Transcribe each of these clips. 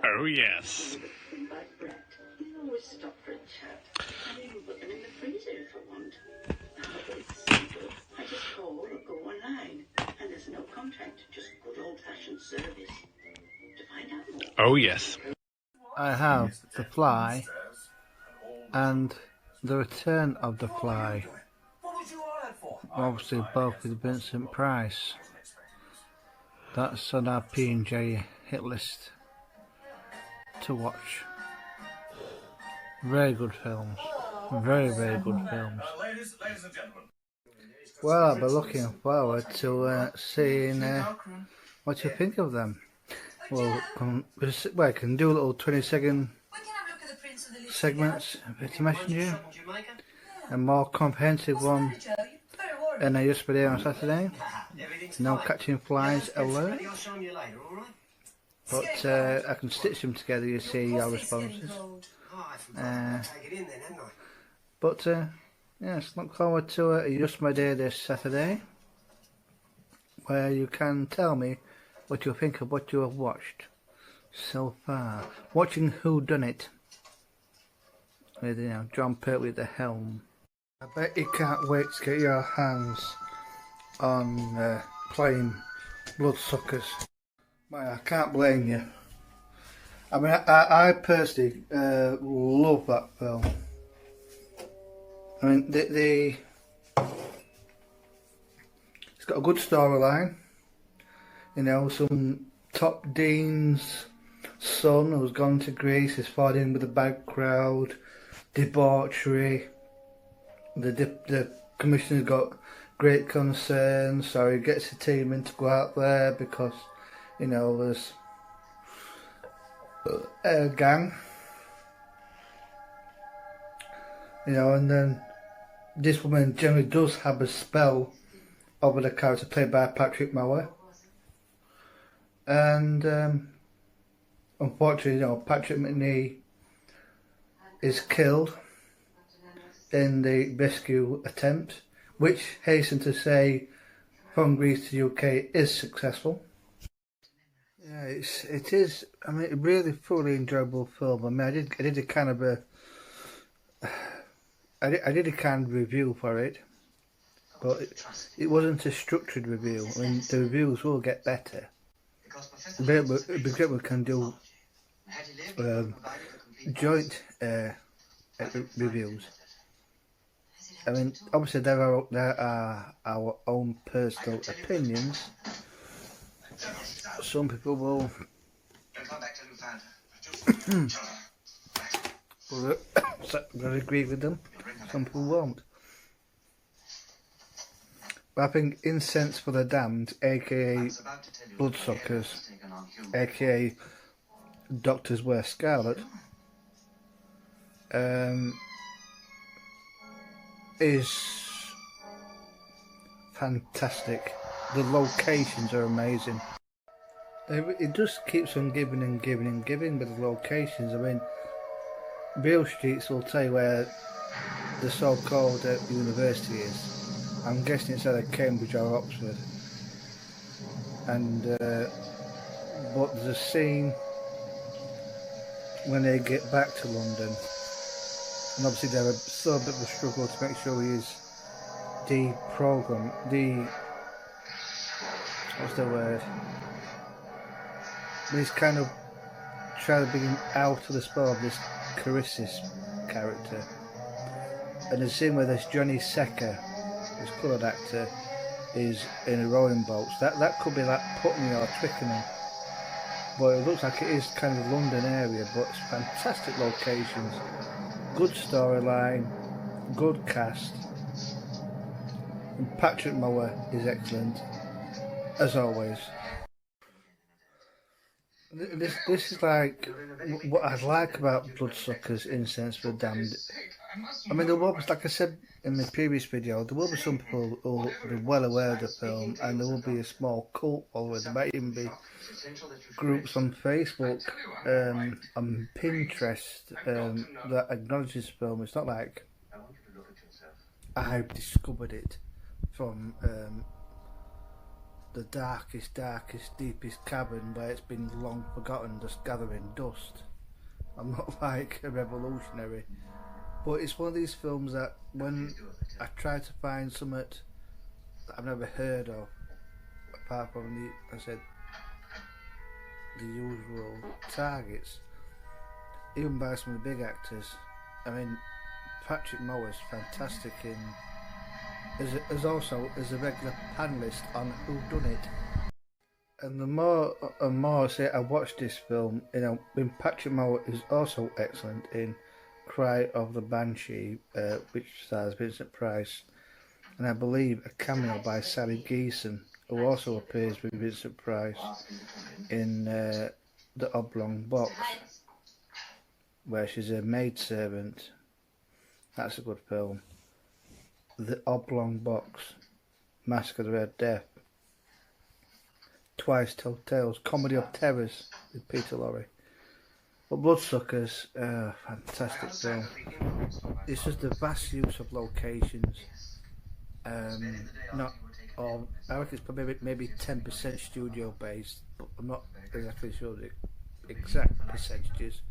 Oh yes. Always stop for a chat. I even put them in the freezer if I want. But it's simple. I just call or go online. And there's no contract, just good old-fashioned service. To find out more. Oh yes. I have The Fly and The Return of the Fly. Obviously both with Vincent Price. That's on our P&J hit list to watch. Very good films. Very, very good films. Well, I'll be looking forward to seeing what you think of them. Well, I can do a little 20-second segments to Messenger, a more comprehensive one, and I just video on Saturday. No catching flies alert. But I can stitch them together, you see your responses. But yes, look forward to Just My Day this Saturday, where you can tell me what you think of what you have watched so far. Watching Who Done It with John Pertwee at the helm. I bet you can't wait to get your hands on playing Bloodsuckers. Well, I can't blame you. I mean, I personally love that film. I mean, it's got a good storyline. You know, some top dean's son who's gone to Greece is falling in with a bad crowd, debauchery. The commissioner's got great concerns, so he gets a team in to go out there because, you know, there's a gang. You know, and then this woman generally does have a spell over the character played by Patrick Mower. And unfortunately, you know, Patrick McNee is killed in the rescue attempt, which, hasten to say, from Greece to the UK is successful. Yeah, it is. I mean, a really fully enjoyable film. I mean, I did a kind of a review for it, but it wasn't a structured review. I mean, the reviews will get better. It'd be great we can do joint reviews. I mean, obviously there are our own personal opinions. Some people will agree with them, some people won't. But I think Incense for the Damned, aka Bloodsuckers, aka Doctors Wear Scarlet, is fantastic. The locations are amazing. It just keeps on giving and giving and giving with the locations. I mean, Beale Streets will tell you where the so-called university is. I'm guessing it's either Cambridge or Oxford. And but there's a scene when they get back to London, and obviously there was still a bit of a struggle to make sure he is what's the word? He's kind of trying to bring him out of the spell of this Carissus character. And the scene where this Johnny Secker, this coloured actor, is in a rowing boat. So that could be like Putney or Twickenham. But it looks like it is kind of London area, but it's fantastic locations, good storyline, good cast. And Patrick Mower is excellent, as always. This is like what I like about Bloodsuckers, Incense for the Damned. I mean, there will be, like I said in the previous video, there will be some people who will be well aware of the film, and there will be a small cult following. There might even be groups on Facebook, on Pinterest, that acknowledge this film. It's not like I've discovered it from the darkest, deepest cavern where it's been long forgotten, just gathering dust. I'm not like a revolutionary, but it's one of these films that when I try to find something that I've never heard of, apart from the usual targets, even by some of the big actors. I mean, Patrick Mower's fantastic in as also as a regular panelist on Who Done It. And the more and more I watch this film, when Patrick Mower is also excellent in Cry of the Banshee, which stars Vincent Price, and I believe a cameo by Sally Geeson, who also appears with Vincent Price in The Oblong Box, where she's a maidservant. That's a good film. The Oblong Box, Mask of the Red Death, Twice Told Tales, Comedy of Terrors with Peter Lorre. But Bloodsuckers, fantastic film. It's just the vast use of locations. Not all. I reckon it's probably maybe 10% studio based, but I'm not exactly sure the exact percentages.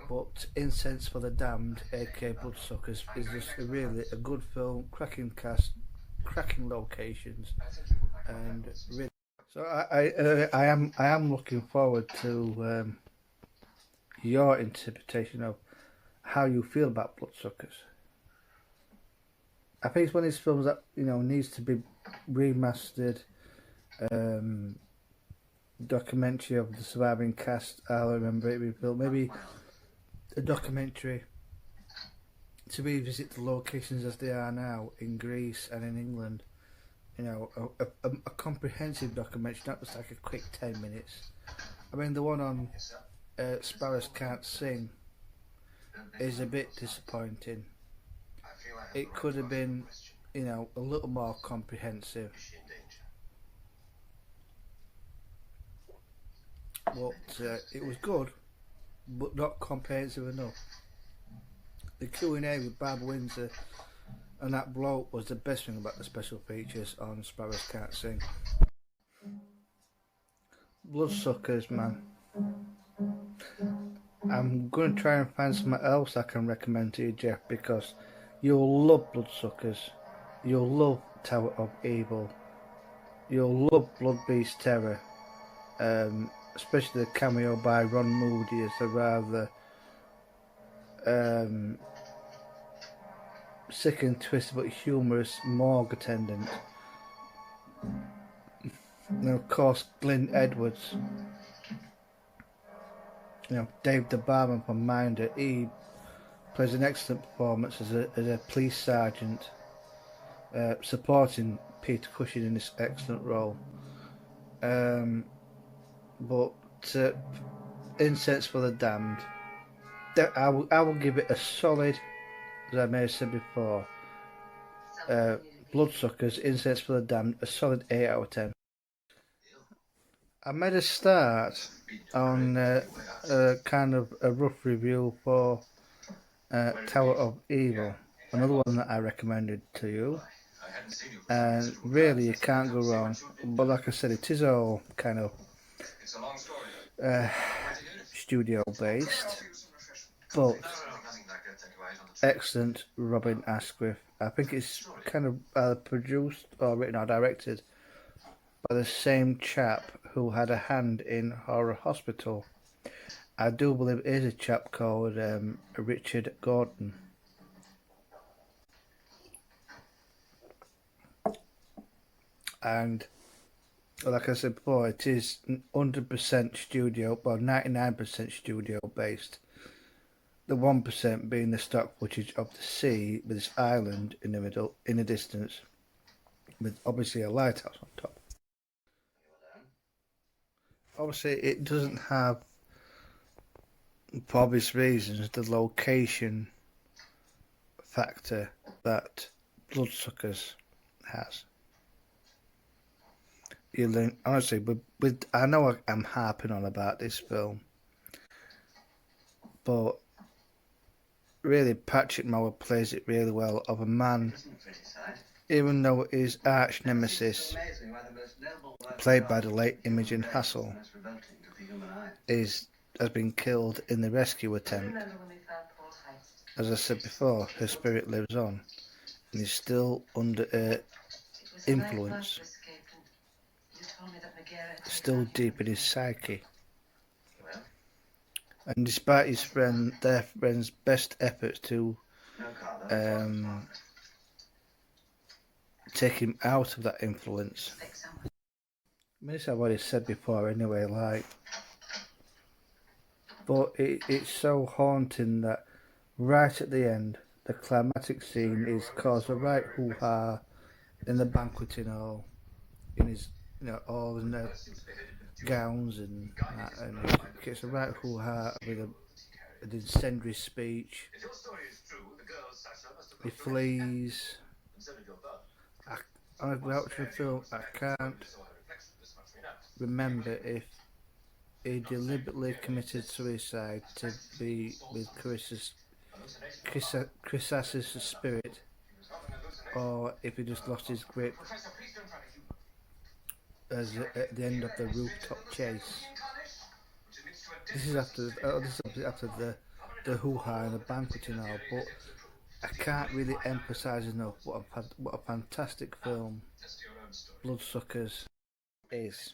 But Incense for the Damned, aka Bloodsuckers, is just really a good film, cracking cast, cracking locations, and really. So I am looking forward to your interpretation of how you feel about Bloodsuckers. I think it's one of these films that needs to be remastered. Documentary of the surviving cast. I'll remember it being filmed. Maybe a documentary to revisit the locations as they are now in Greece and in England. A comprehensive documentary, not just like a quick 10 minutes. I mean, the one on Sparrows Can't Sing is a bit disappointing. It could have been, a little more comprehensive. But it was good, but not comprehensive enough. The Q&A with Bob Windsor and that bloke was the best thing about the special features on Sparrows Can't Sing. Bloodsuckers, man. I'm going to try and find something else I can recommend to you, Jeff, because you'll love Bloodsuckers. You'll love Tower of Evil. You'll love Blood Beast Terror. Especially the cameo by Ron Moody as a rather sick and twisted but humorous morgue attendant. And of course, Glyn Edwards. Dave the barman from Minder. He plays an excellent performance as a police sergeant, supporting Peter Cushing in this excellent role. But Incense for the Damned, I will give it a solid, as I may have said before, Bloodsuckers, Incense for the Damned, a solid 8 out of 10. I made a start on kind of a rough review for Tower of Evil, another one that I recommended to you, and really you can't go wrong. But like I said, it is all kind of studio based, but excellent. Robin Asquith. I think it's kind of produced or written or directed by the same chap who had a hand in Horror Hospital. I do believe it is a chap called Richard Gordon. And like I said before, it is 100% studio, well 99% studio based. The 1% being the stock footage of the sea with this island in the middle, in the distance, with obviously a lighthouse on top. Obviously it doesn't have, for obvious reasons, the location factor that Bloodsuckers has. Honestly, with I know I'm harping on about this film, but really Patrick Mower plays it really well, of a man even though his arch nemesis, played by the late Imogen Hassel, has been killed in the rescue attempt. As I said before, her spirit lives on and is still under her influence, still deep in his psyche. And despite their friend's best efforts to take him out of that influence, I mean, this I've already said before anyway, but it's so haunting that right at the end, the climatic scene is caused a right hoo-ha in the banqueting hall, in his, all in their gowns and that, and it gets a right hoo-ha with an incendiary speech. He flees. I've watched the film. I can't remember if he deliberately committed suicide to be with Chris's spirit, or if he just lost his grip as at the end of the rooftop chase. This is after the hoo-ha in the banqueting hall, but I can't really emphasise enough what a fantastic film Bloodsuckers is.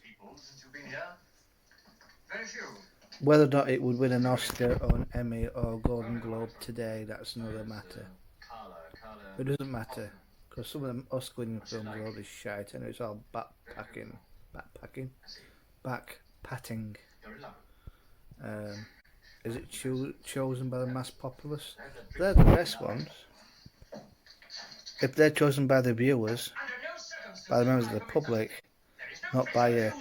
Whether or not it would win an Oscar or an Emmy or a Golden Globe today, that's another matter. It doesn't matter, because some of them Oscar-winning films are all this shite, and it's all backpatting. Is it chosen by the mass populace? They're the best ones. If they're chosen by the viewers, by the members of the public, not by a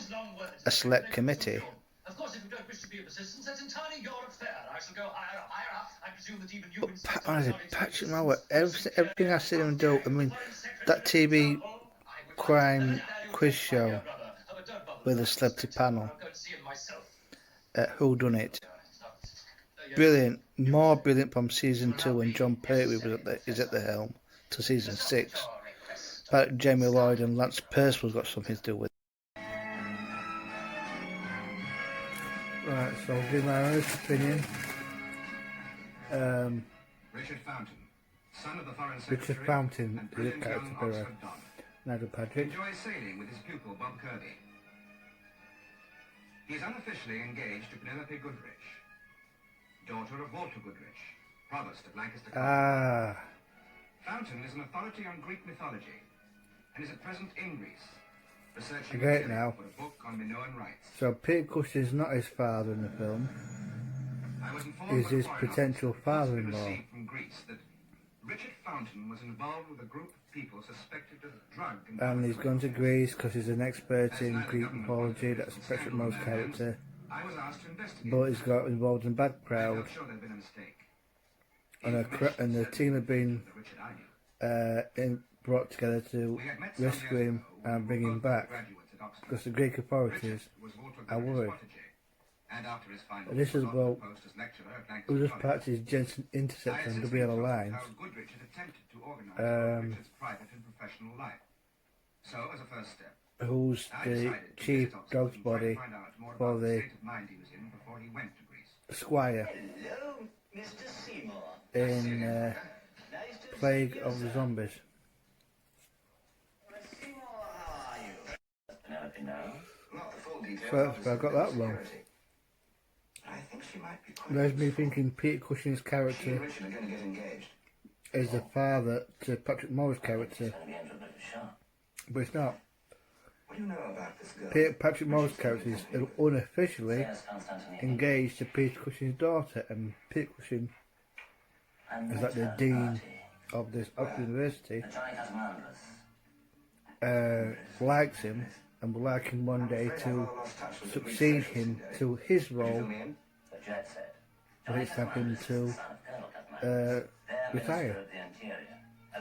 select committee. Of course, if you don't wish to be of assistance, that's entirely your affair. I shall go higher up, higher up. I presume that even you insist. Patrick Mower, everything I see him do. I mean, that TV crime quiz show with a celebrity panel. Who Done It? Brilliant, more brilliant from season 2 when John Pertwee is at the helm to season 6. But Jamie Lloyd and Lance Percival's got something to do with it. Right, so I'll give my honest opinion. Richard Fountain, son of the Foreign Richard Secretary, Fountain and is a brilliant character young for Oxford Don. Nigel Patrick. Enjoys sailing with his pupil Bob Kirby. He is unofficially engaged to Penelope Goodrich, daughter of Walter Goodrich, provost of Lancaster College. Fountain is an authority on Greek mythology and is at present in Greece, researching for a book on Minoan rites. So Peter Cushing is not his father in the film. Is his potential father-in-law. From Greece that Richard Fountain was involved with a group of people suspected of drug and he's gone to Greece because he's an expert in Greek mythology. That's Patrick Mower's character. But he's got involved in a bad crowd. And the team have been brought together to rescue him and bring him back, because the Greek authorities are worried. And this is about who just practiced Jensen interceptor and WL lines. Who's the chief dog's body for the Squire in Plague of the Zombies. So I got that wrong. There's me thinking Peter Cushing's character is the father to Patrick Mower's character, but it's not. Patrick Mower's character is unofficially engaged to Peter Cushing's daughter, and Peter Cushing is like the dean of this Oxford University, likes him and would like him one day to succeed him to his role, but it's happened to retire.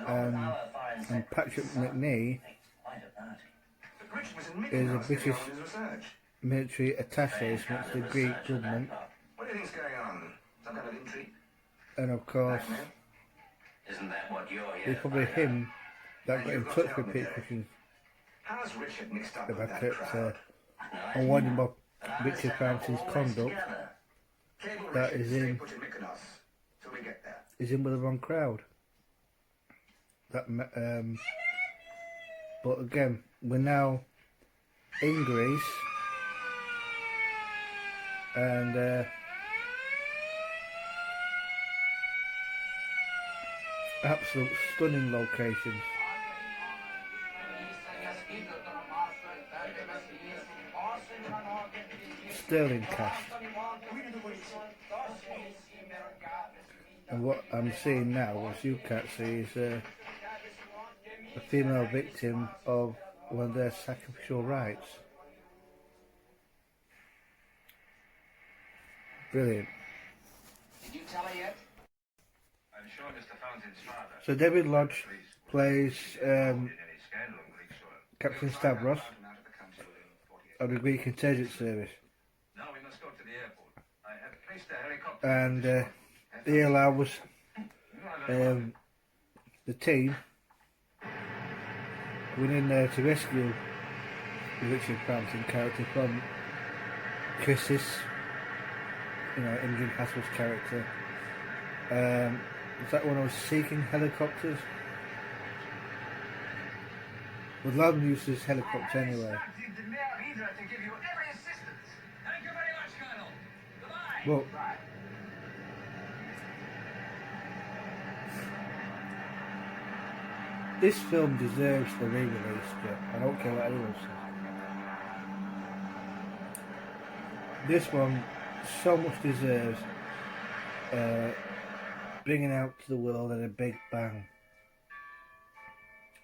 And Patrick McNee is a British military attaché with the Greek government. What do you think's going on? Some kind of intrigue? And of course, Isn't that what you're here it's probably him that got in touch with Pete Cushing How's Richard mixed up with about that it crowd? and warning about Richard Frampton's conduct Cable that Richard, is stay in put in Mykonos till we get there. with the wrong crowd. But again, we're now in Greece, and absolute stunning locations. Sterling cast. And what I'm seeing now, what you can't see, is a female victim of one of their sacrificial rites. Brilliant. Did you tell her yet? I'm sure Mr. Fountain's father. So David Lodge plays Captain Stavros of the Greek Intelligence Service. Now we must go to the airport. I have placed a helicopter. And he allows the team went in there to rescue the Richard Frampton character from Chrysis, Imogen Hassel's character. Is that one I was seeking helicopters? Would love to use this helicopter anyway. Well, this film deserves the re-release, but I don't care what anyone says. This one so much deserves bringing out to the world at a big bang.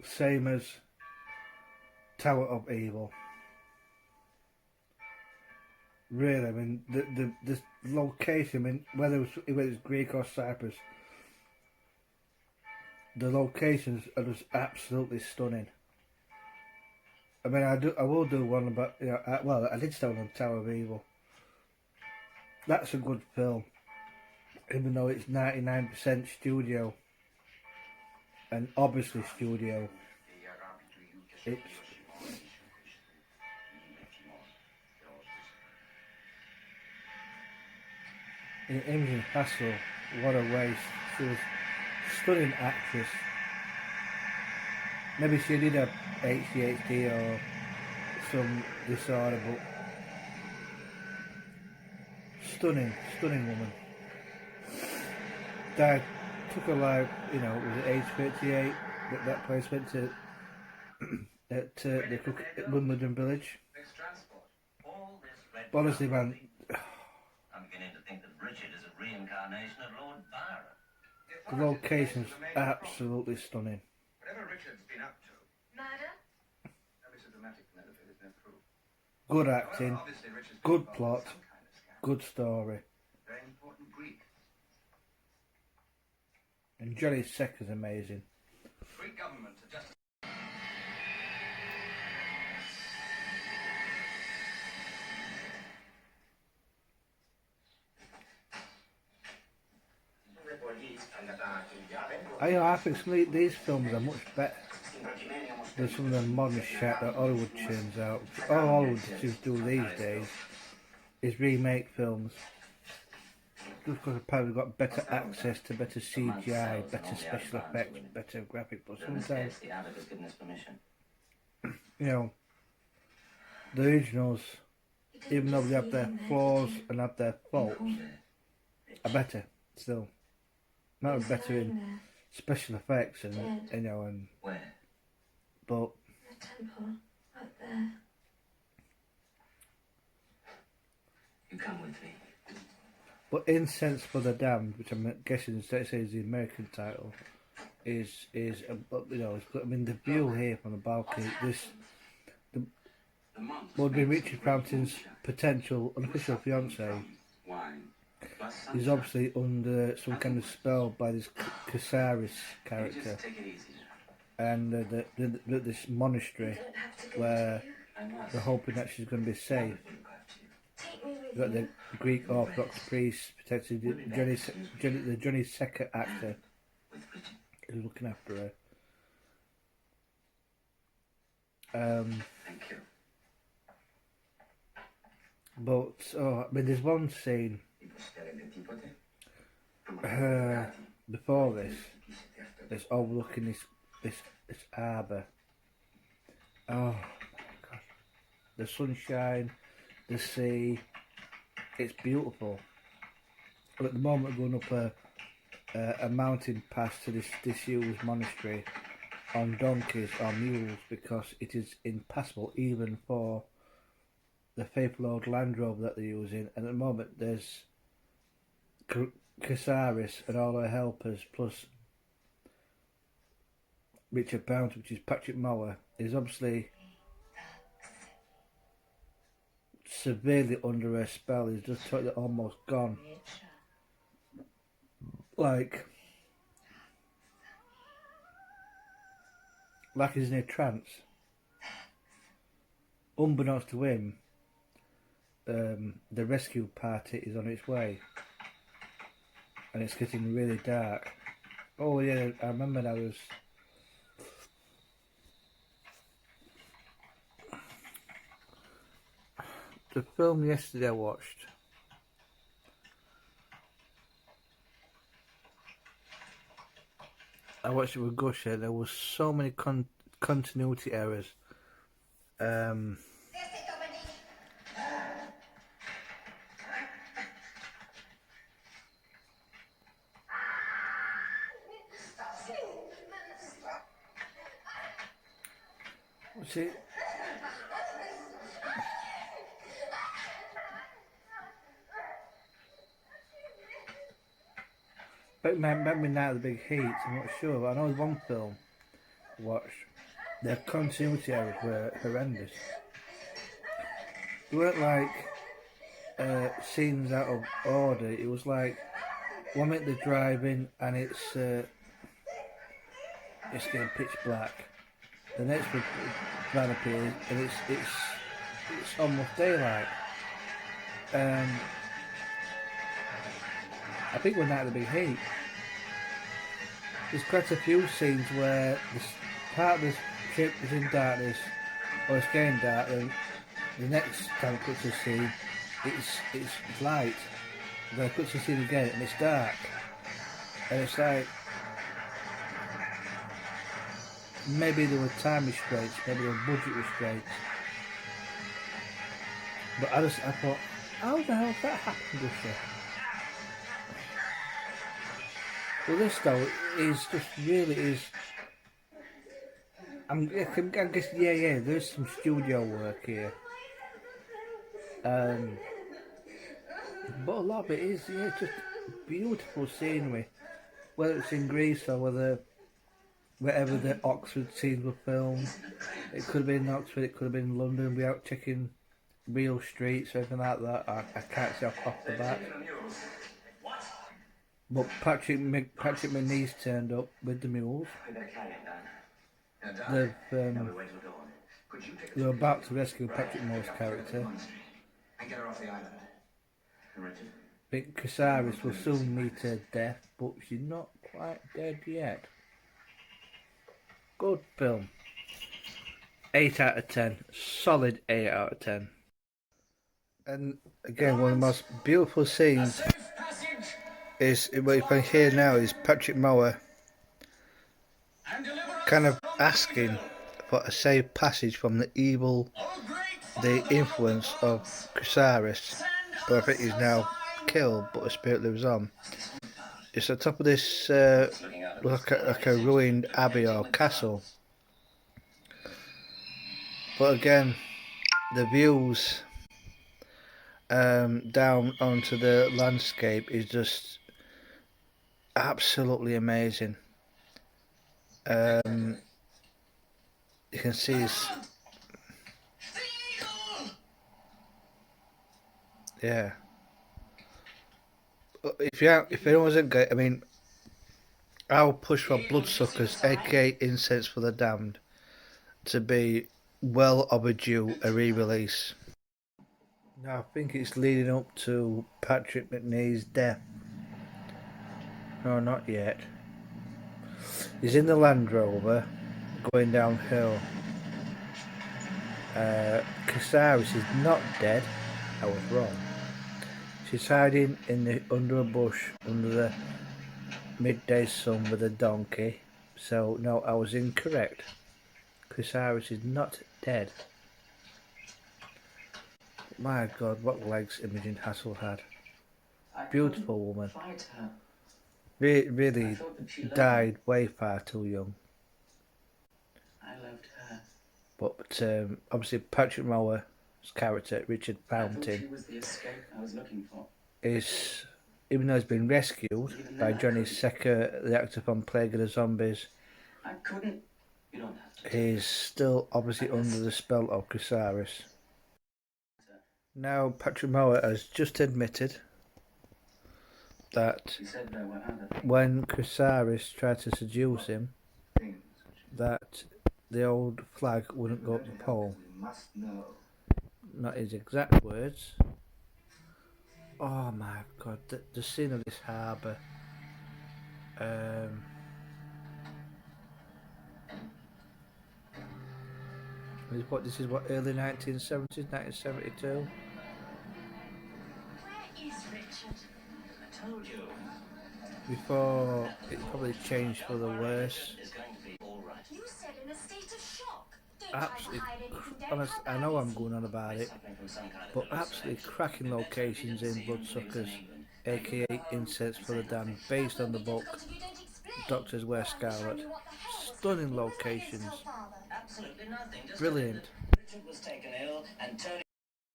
Same as Tower of Evil. Really, I mean, the location, I mean, whether it was Greek or Cyprus, the locations are just absolutely stunning. I mean, I will do one about, I did start on Tower of Evil. That's a good film, even though it's 99% studio, and obviously studio. It's Imogen Hassel, what a waste. She was a stunning actress. Maybe she did have ADHD or some disorder, but stunning woman. Died, took her life, was at age 38. That place went to at Wimbledon Village. But honestly, man, I'm beginning to think that Richard is a reincarnation of Lord Byron. the location's absolutely stunning. Whatever Richard's been up to. Murder? That is a dramatic murder, there is no proof. Good acting, Well, obviously Richard's been good involved plot, in some kind of scandal. good story. Very important Greek. And Johnny Secker's amazing. Greek government are just I think some of these films are much better than some of the modern shit that Hollywood churns out. All Hollywood seems to do these days is remake films. Just because apparently got better access to better CGI, better special effects, better graphic, but sometimes, the originals, even though they have their flaws and have their faults, are better still. Not better in special effects and Where? but The temple, up there. You come with me. But Incense for the Damned, which I'm guessing is the American title, is it's got, the view here from the balcony. Would be Richard Frampton's potential unofficial fiance. He's obviously under some kind of spell by this Casaris character, and this monastery where they're hoping that she's going to be safe. Take me with You've got you. the Greek Orthodox priest protecting the Johnny Secker actor who's looking after her. Thank you. But I mean, there's one scene before this that's overlooking this harbour. Oh my god, the sunshine, the sea, it's beautiful. But at the moment, we're going up a mountain pass to this huge monastery on donkeys or mules because it is impassable even for the faithful old Land Rover that they're using. And at the moment, there's Casaris and all her helpers, plus Richard Bounce, which is Patrick Mower, is obviously severely under a spell. He's just totally almost gone. Like he's in a trance. Unbeknownst to him, the rescue party is on its way. And it's getting really dark. Oh yeah, I remember that was... The film yesterday I watched. I watched it with Gusher. There was so many continuity errors. See, but maybe Night of the Big Heat, I'm not sure, but I know there's one film I watched, their continuity errors were horrendous. They weren't like scenes out of order. It was like 1 minute they're driving and it's getting pitch black. The next van appears and it's almost daylight. I think we're Night of the Big Heat. There's quite a few scenes where part of the ship is in darkness, or it's getting dark, and the next time it cuts to scene, it's light. Then it cuts to scene again, and it's dark. And it's like, maybe there were time restraints, maybe there were budget restraints. But I thought, how the hell did that happen, Gusher? Well, this though is just really is. I guess yeah. There's some studio work here, but a lot of it is just beautiful scenery. Whether it's in Greece or wherever the Oxford scenes were filmed, it could have been in Oxford, it could have been in London. We out checking real streets or anything like that. I can't say off the bat. But Patrick McNeese turned up with the mules. They were about to rescue Patrick Moore's character. I think Casaris will soon meet her death, but she's not quite dead yet. Good film. 8 out of 10. Solid 8 out of 10. And again, one of the most beautiful scenes is what you can hear now is Patrick Mower kind of asking for a safe passage from the influence of Casaris, but I think he's now killed, but the spirit lives on. It's at the top of this like a ruined abbey or castle, but again the views down onto the landscape is just absolutely amazing. You can see his, yeah. If anyone wasn't good, I mean, I'll push for Bloodsuckers, aka Incense for the Damned, to be well overdue a re-release. Now I think it's leading up to Patrick McNee's death. No, not yet. He's in the Land Rover, going downhill. Casares is not dead. I was wrong. She's hiding under a bush under the midday sun with a donkey. So no, I was incorrect. Casares is not dead. My God, what legs Imogen Hassel had. Beautiful woman. Really died way far too young. I loved her. But obviously Patrick Mower's character, Richard I thought Fountain, she was the escape I was looking for. is, even though he's been rescued by Johnny Secker, the actor from Plague of the Zombies, I couldn't. You don't have to. he's still obviously under the spell of Casares. Now Patrick Mower has just admitted that She said there were other things. when Casares tried to seduce him, that the old flag wouldn't go up the pole. Not his exact words. Oh my God, the scene of this harbour. This is what, early 1970s, 1972? Where is Richard? I told you. Before it probably changed for the worse. It's going to be all right. You said in a state of shock. Don't Absolutely, try to hide anything, Dave. honest, How I bad know is I'm it? going on about it, Suffering from some kind of but absolutely hallucination. cracking locations in Bloodsuckers, aka Incense for the Damned, based on the book Doctors Wear Scarlet. Stunning locations, Absolutely nothing. Just brilliant. Richard was taken ill and Tony.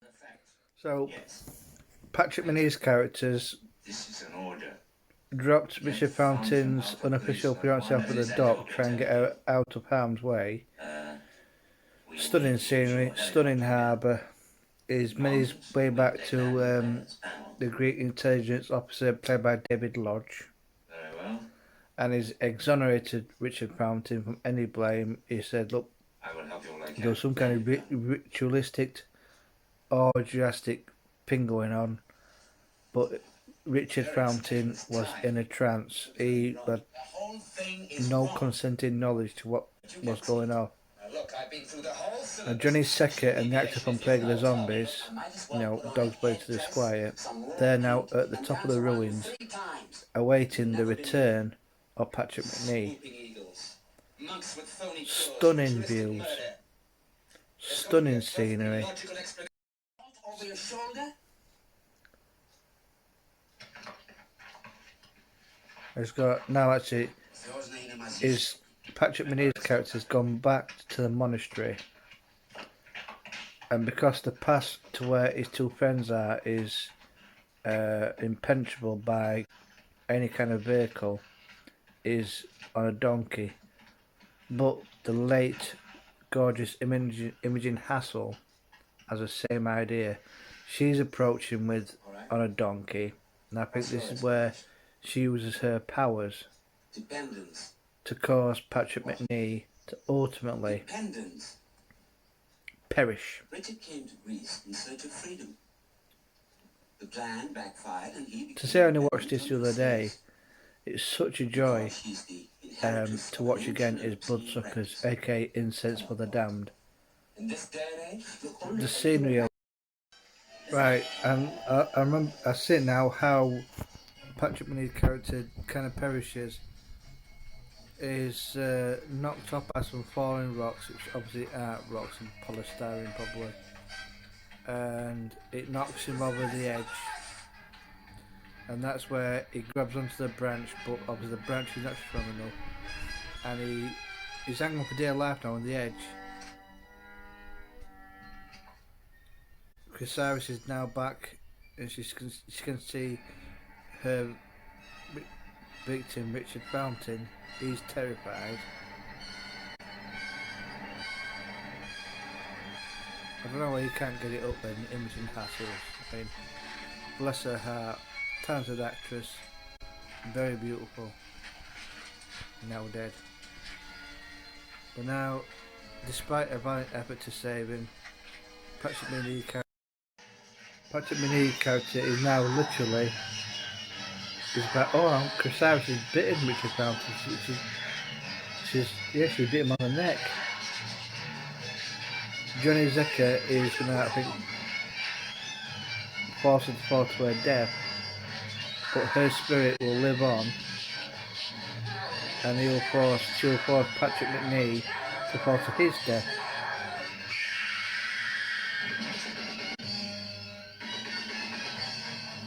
The fact. So Yes. Patrick Menear's characters This is an order. dropped Richard Fountain's unofficial appearance out of the dock, try and get out of harm's way. Stunning scenery, stunning harbour. Is made his way back to the Greek intelligence officer played by David Lodge, Very well. and he's exonerated Richard Fountain from any blame. He said, look, I will help you all I can. there was some kind of ritualistic, orgiastic thing going on, but Richard Fountain was in a trance. He had no consenting knowledge to what was going on. And Johnny Secker and the actor from Plague of the Zombies, you know, Dogs Blade to the Squire, they're now at the top of the ruins, awaiting the return of Patrick McNee. Stunning views, stunning scenery. Over your shoulder? It's got now actually is Patrick Menear's character has gone back to the monastery, and because the path to where his two friends are is impenetrable by any kind of vehicle, is on a donkey. But the late gorgeous Imogen Hassel has the same idea. She's approaching with on a donkey, and I think this is where she uses her powers Dependence. to cause Patrick McNee to ultimately Dependence. perish. Richard came to Greece in search of freedom. The plan backfired and he became To say I only watched this the other day, it's such a joy to watch again is Bloodsuckers, aka Incense for the Damned. In this day and age, look only The scenery of right, and I remember I see now how Patrick Menear's character kind of perishes. Is knocked off by some falling rocks, which obviously aren't rocks and polystyrene probably, and it knocks him over the edge, and that's where he grabs onto the branch, but obviously the branch is not strong enough, and he's hanging on for dear life now on the edge. Casares is now back, and she can see her victim, Richard Fountain. He's terrified. I don't know why you can't get it up then, Imogen Hassel. I mean, bless her heart, talented actress, very beautiful, now dead. But now, despite a valiant effort to save him, Patrick Menear's character is now literally is about, oh, Casares has bitten Richard Fountain. She bit him on the neck. Johnny Zeka is going to, I think, force her to fall to her death, but her spirit will live on, and she'll force Patrick McNee to fall to his death.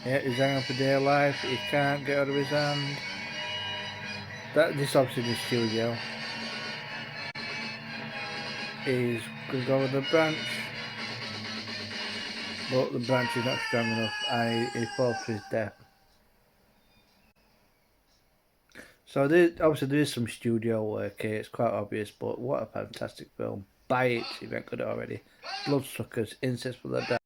Yeah, he's hanging for dear life. He can't get out of his hand. This obviously the studio. He's going to go with the branch, but the branch is not strong enough, and he falls to his death. So obviously there is some studio work here. It's quite obvious, but what a fantastic film! Buy it if you haven't got it already. Bloodsuckers, Incest for the Dead.